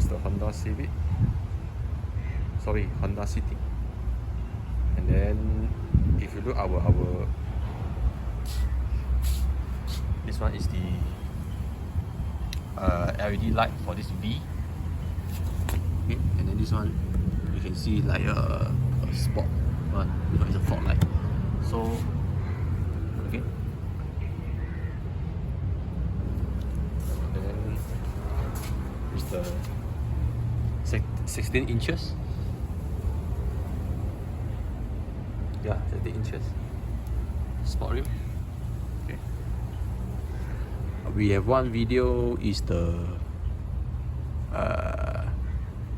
is the Honda Civic. Sorry, Honda City. And then if you look our this one is the LED light for this V. Okay, and then this one you can see like a spot one. This one is a fog light. So okay. And then it's the 16 inches. Yeah, 16 inches. Sport rim. Okay. We have one video is the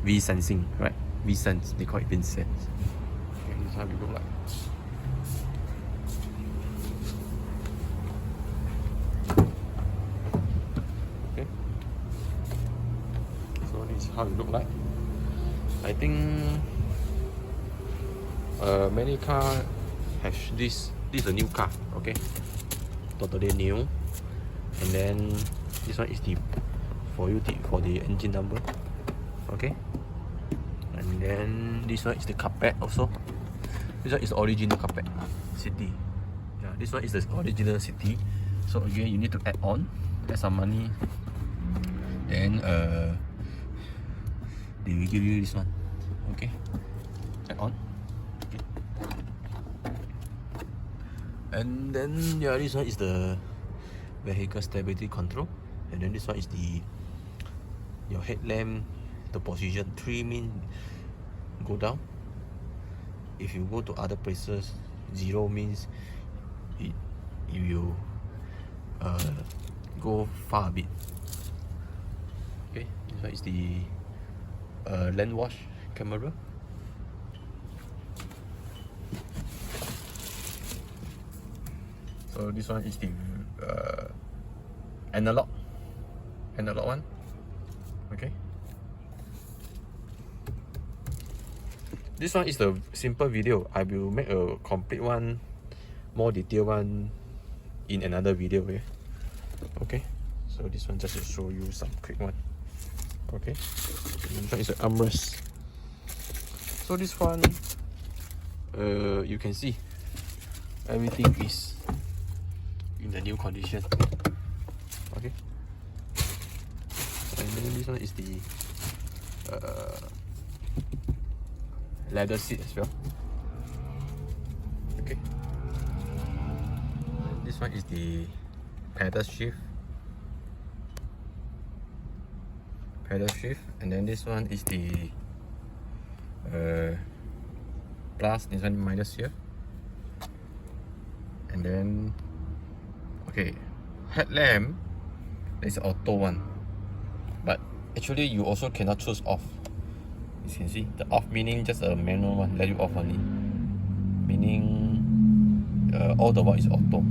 V sensing, right? V sense, they call it V sense. Okay, this is how we look like. Okay. So this is how it look like. I think many car have this. This is a new car, okay? Totally new. And then this one is the for the engine number, okay? And then this one is the carpet also. This one is the original carpet city. Yeah, this one is the original city. So again, you need to add some money. Then they will give you this one, okay? Add on. Okay. And then yeah, this one is the vehicle stability control, and then this one is your headlamp, the position 3 mean go down. If you go to other places, 0 means it will go far a bit. Okay, this one is the lens wash camera. So this one is the analog one. Okay. This one is the simple video. I will make a complete one, more detailed one in another video. Okay. So this one just to show you some quick one. Okay. This one is an armrest. So this one, you can see everything is in the new condition. Okay. And then this one is the leather seat as well. Okay. And this one is the pedal shift. And then this one is the plus, this one minus here. And then okay, headlamp is auto one, but actually you also cannot choose off. You can see the off meaning just a manual one, let you off only, meaning all the while is auto.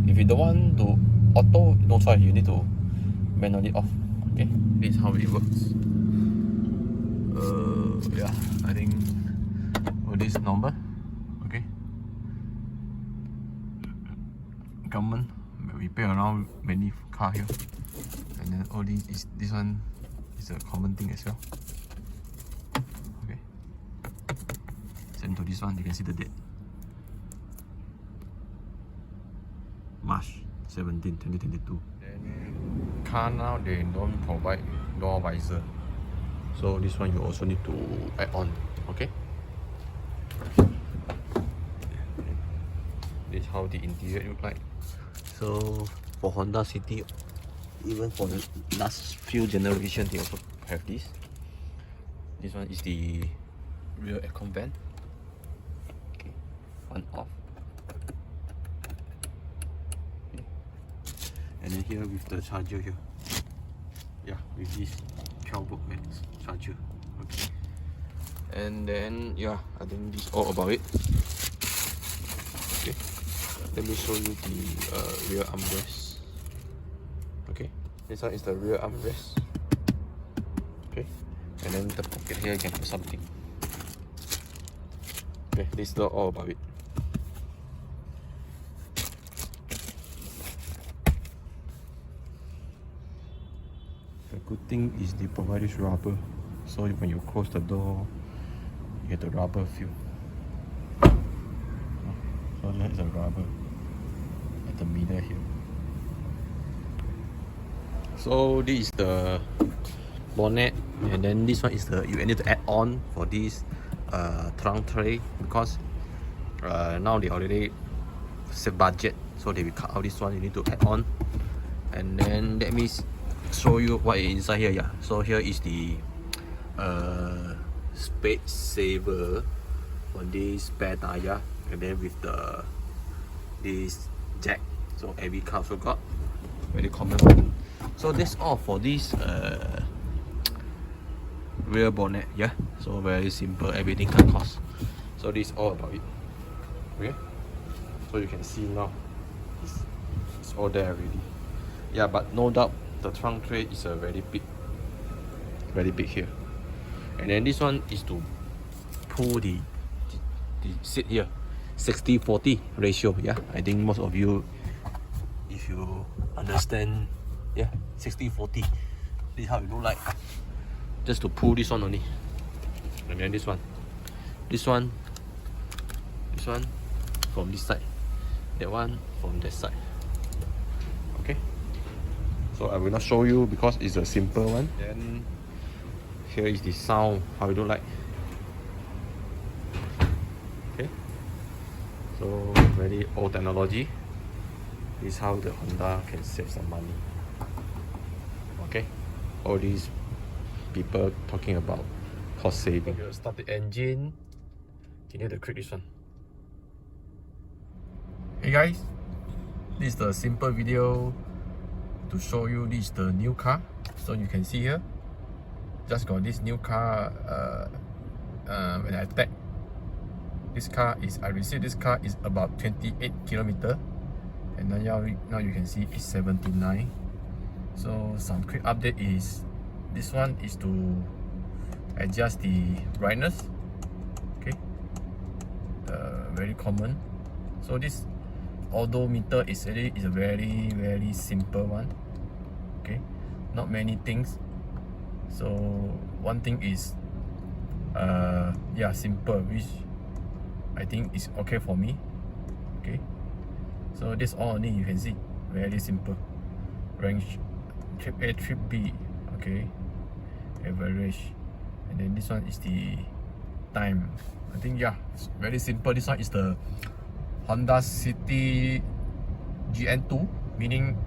If you don't want to auto, no choice, you need to manually off. Okay, this is how it works. Yeah, I think this is normal. Okay, government repair around many car here, and then all this one is a common thing as well. Okay, same to this one, you can see the date, March 17, 2022. Then car now they don't provide door visor, so this one you also need to add on. Okay, this is how the interior look like. So for Honda City, even for the last few generations, they also have this. This one is the rear aircon vent. Okay, on off. Okay. And then here with the charger here. Yeah, with this 12V max charger. Okay. And then yeah, I think this is all about it. Okay. Let me show you the rear armrest. Okay, this one is the rear armrest. Okay, and then the pocket here you can put something. Okay, this is all about it. Good thing is they provide this rubber, so when you close the door, you get the rubber feel. So there is a rubber at the middle here. So this is the bonnet, and then this one is the you need to add on for this trunk tray, because now they already save budget, so they will cut out this one. You need to add on, and then let me show you what is inside here. Yeah, so here is the space saver for this spare tire, and then with this jack, so every car also got, very common one. So that's all for this rear bonnet. Yeah, so very simple, everything can cost. So this is all about it. Okay, so you can see now it's all there already. Yeah, but no doubt the trunk tray is a very big here. And then this one is to pull the seat here, 60-40 ratio. Yeah, I think most of you, if you understand, yeah, 60-40, this is how it look like. Just to pull this one only. And then this one from this side, that one from that side. Okay, so I will not show you because it's a simple one. Then here is the sound, how it look like. Okay, so very old technology. This is how the Honda can save some money. Okay, all these people talking about cost saving. You start the engine, you need to click this one. Hey guys, this is the simple video to show you this is the new car. So you can see here, just got this new car. When I tag this car is, I received this car is about 28 kilometers, and now you can see it's 79. So some quick update is, this one is to adjust the brightness. Okay, very common. So this odometer is a very simple one. Okay, not many things. So one thing is yeah, simple, which I think is okay for me. Okay, so this all only you can see, very simple. Range, trip A, trip B. Okay, average, and then this one is the time. I think, yeah, it's very simple. This one is the Honda City GN2, meaning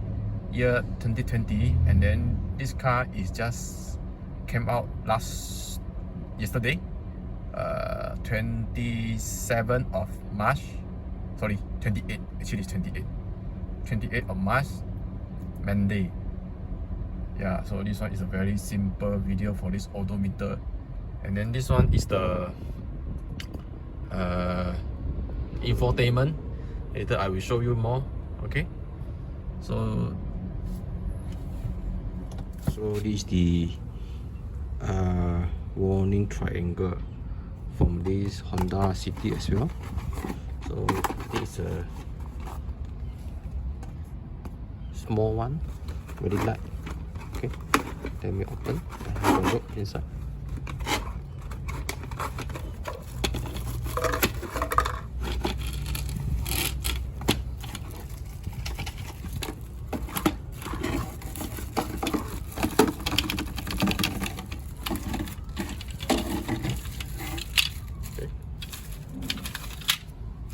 year 2020, and then this car is just came out yesterday, 27th of March. Sorry, 28. Actually, it's 28th of March, Monday. Yeah, so this one is a very simple video for this odometer, and then this one is the infotainment. Later I will show you more. Okay, so this is the warning triangle from this Honda City as well. So it's a small one, very light. Okay, let me open and have a look inside. Okay,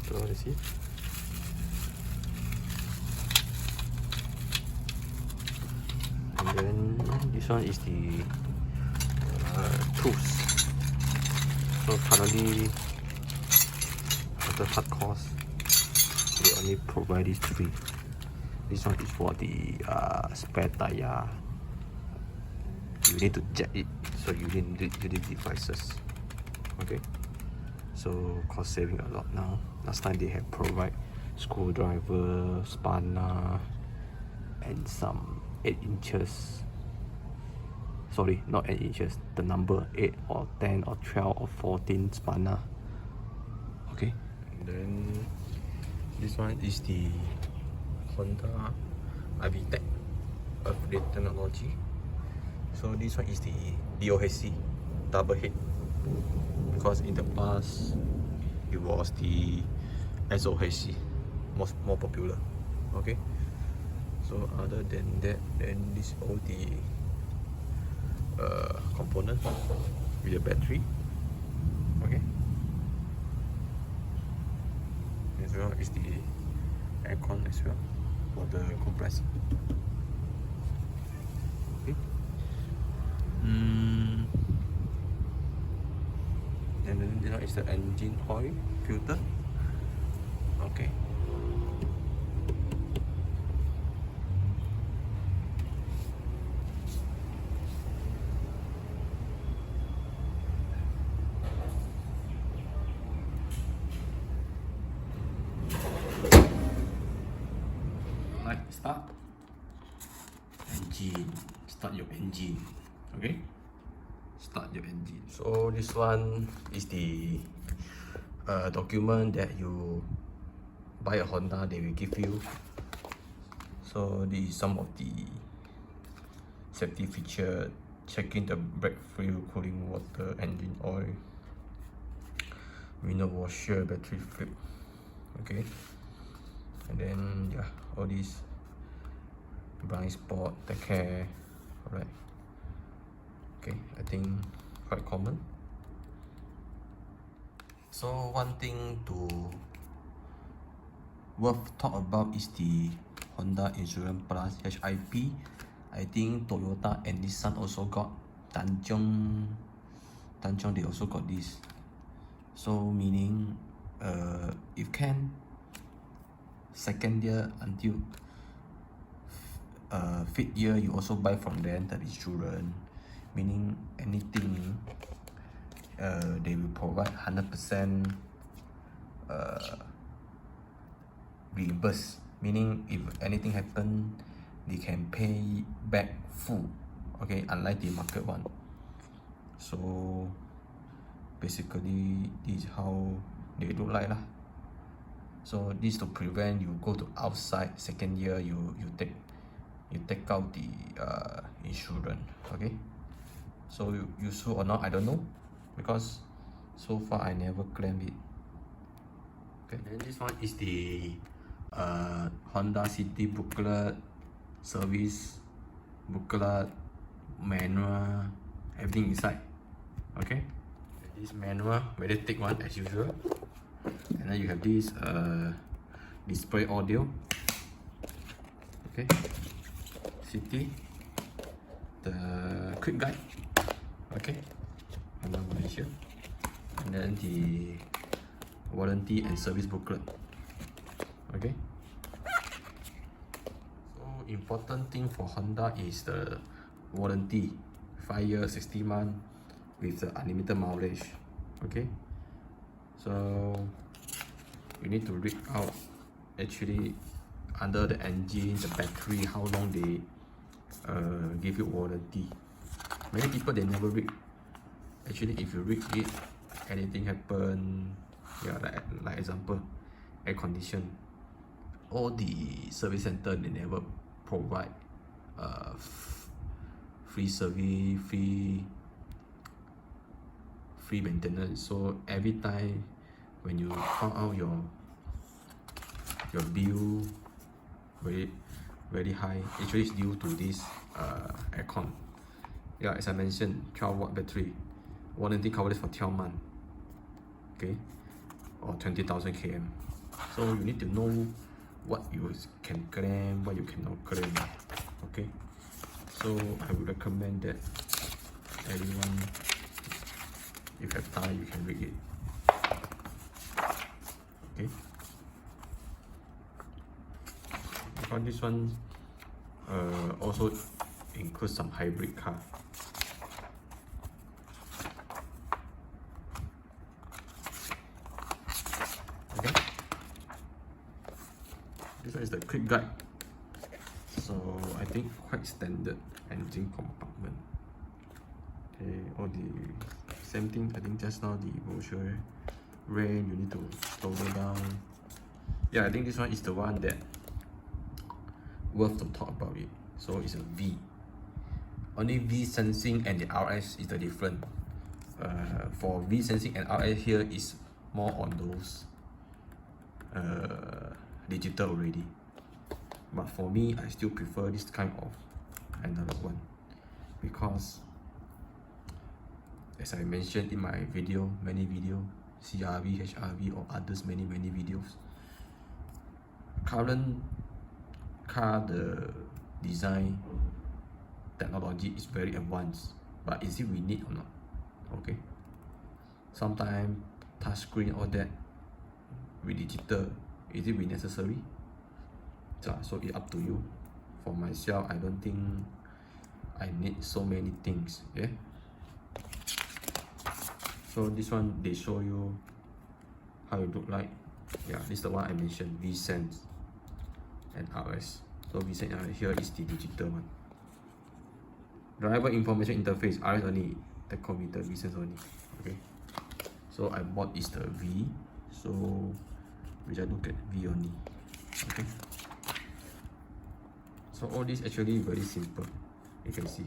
so let's see. And then this one is the tools. So currently, at the cut cost, they only provide these three. This one is for the spare tire. You need to jack it, so you need devices. Okay, so cost saving a lot now. Last time they have provide screwdriver, spanner, and some 8 inches. Sorry, not 8 inches. The number 8 or 10 or 12 or 14 spanner. Okay, and then this one is the Honda IVTEC upgrade technology. So this one is the DOHC double head, because in the past it was the SOHC more popular. Okay, so other than that, then this all the components with the battery. Okay, as well is the aircon as well for the compressor. Okay. And then this one is the engine oil filter. Okay. Right, start. Engine. Start your engine. Okay. Start your engine. So this one is the document that you buy a Honda, they will give you. So this is some of the safety feature: checking the brake fluid, cooling water, engine oil, window washer, battery flip. Okay, and then yeah, all these blind spot, take care. Alright. Okay, I think quite common. So one thing to worth talk about is the Honda Insurance Plus HIP. I think Toyota and Nissan also got Tanjong they also got this. So meaning if can, second year until fifth year you also buy from them the insurance, meaning anything they will provide 100% reimburse, meaning if anything happen they can pay back full. Okay, unlike the market one. So basically this is how they look like lah. So this to prevent you go to outside second year you take out the insurance. Okay, so useful or not I don't know, because so far I never claimed it. Okay, then this one is the Honda City booklet, service booklet, manual, everything inside. Okay, this manual very thick one as usual, and then you have this display audio. Okay, City, the quick guide. Okay, Honda Malaysia, and then the warranty and service booklet. Okay, so important thing for Honda is the warranty, 5 years 60 months with the unlimited mileage. Okay, so you need to read out actually under the engine, the battery, how long they give you warranty. Many people they never read. Actually, if you read it, anything happen, yeah, like example, air condition, all the service center they never provide free service, free maintenance. So every time when you count out your bill very high, actually it's due to this aircon. Yeah, as I mentioned, 12-watt battery, warranty coverage for 12 months. Okay, or 20,000 km. So you need to know what you can claim, what you cannot claim. Okay, so I would recommend that everyone, if you have time, you can read it. Okay, because this one also includes some hybrid car. Okay, this one is the quick guide. So I think quite standard engine compartment. Okay, all the same thing. I think just now the brochure, rain, you need to toggle down. Yeah, I think this one is the one that worth to talk about it. So it's a V. Only V sensing and the RS is the different. For V sensing and RS here is more on those digital already. But for me, I still prefer this kind of analog one, because as I mentioned in my video, many video, CRV, HRV or others, many videos, current car the design technology is very advanced, but is it we need or not? Okay, sometimes touchscreen all that with digital, is it we necessary? So it's up to you. For myself, I don't think I need so many things. Yeah. So this one they show you how it look like. Yeah, this is the one I mentioned, V-Sense and RS. So V-Sense here is the digital one. Driver information interface, RS only, tachometer, V-Sense only. Okay. So I bought is the V. So which I look at V only. Okay. So all this actually very simple. You can see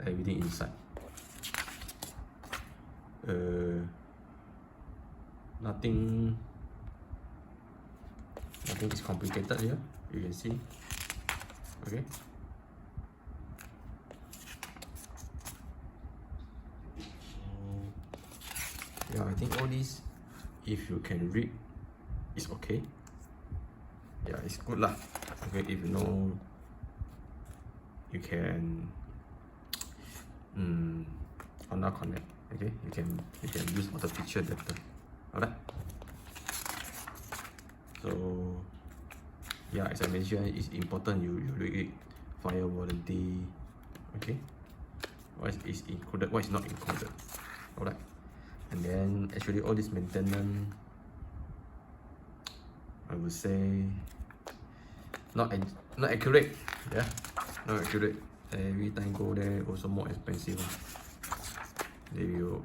everything inside. Nothing is complicated here. You can see. Okay. Yeah, I think all these, if you can read, it's okay. Yeah, it's good lah. Okay, if you know, you can not connect. Okay, you can use all the feature data. Alright. So yeah, as I mentioned, it's important you read it. Fire warranty. Okay. What is included? What is not included? Alright. And then actually all this maintenance, I would say not accurate. Yeah, not accurate. Every time go there also more expensive. They will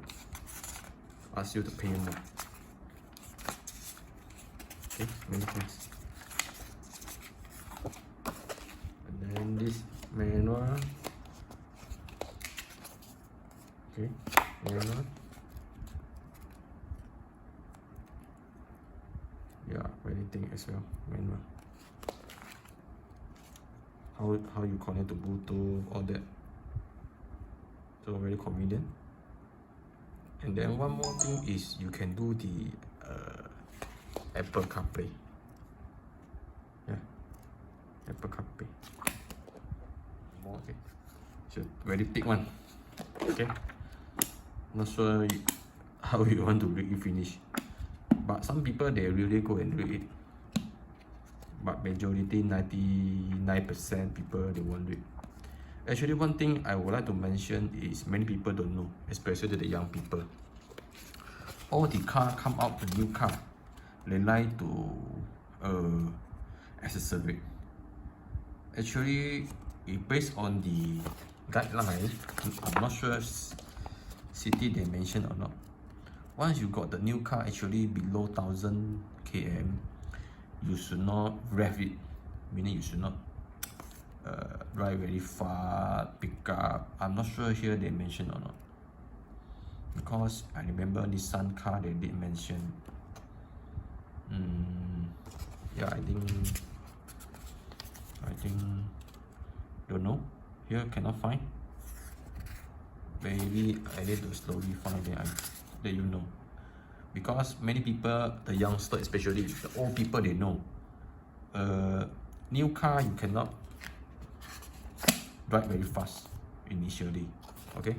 ask you to pay more. Okay, many things. And then this manual. Okay, manual. Yeah, anything as well, manual. How you connect to Bluetooth, all that. So very convenient. And then one more thing is you can do the Apple CarPlay. Yeah, Apple CarPlay. Okay, so very big one. Okay, not sure how you want to read it finish, but some people they really go and read it. But majority 99% people they won't read. Actually, one thing I would like to mention is many people don't know, especially the young people. All the car come out, the new car, they like to accessory. Actually, it based on the guideline. I'm not sure city they mention or not. Once you got the new car, actually below 1000 km, you should not rev it. Meaning you should not drive very far, pick up. I'm not sure here they mention or not, because I remember Nissan car they did mention. Yeah, I think don't know. Here cannot find. Maybe I need to slowly find, then I let you know. Because many people, the youngster especially, the old people, they know. New car you cannot drive very fast initially. Okay.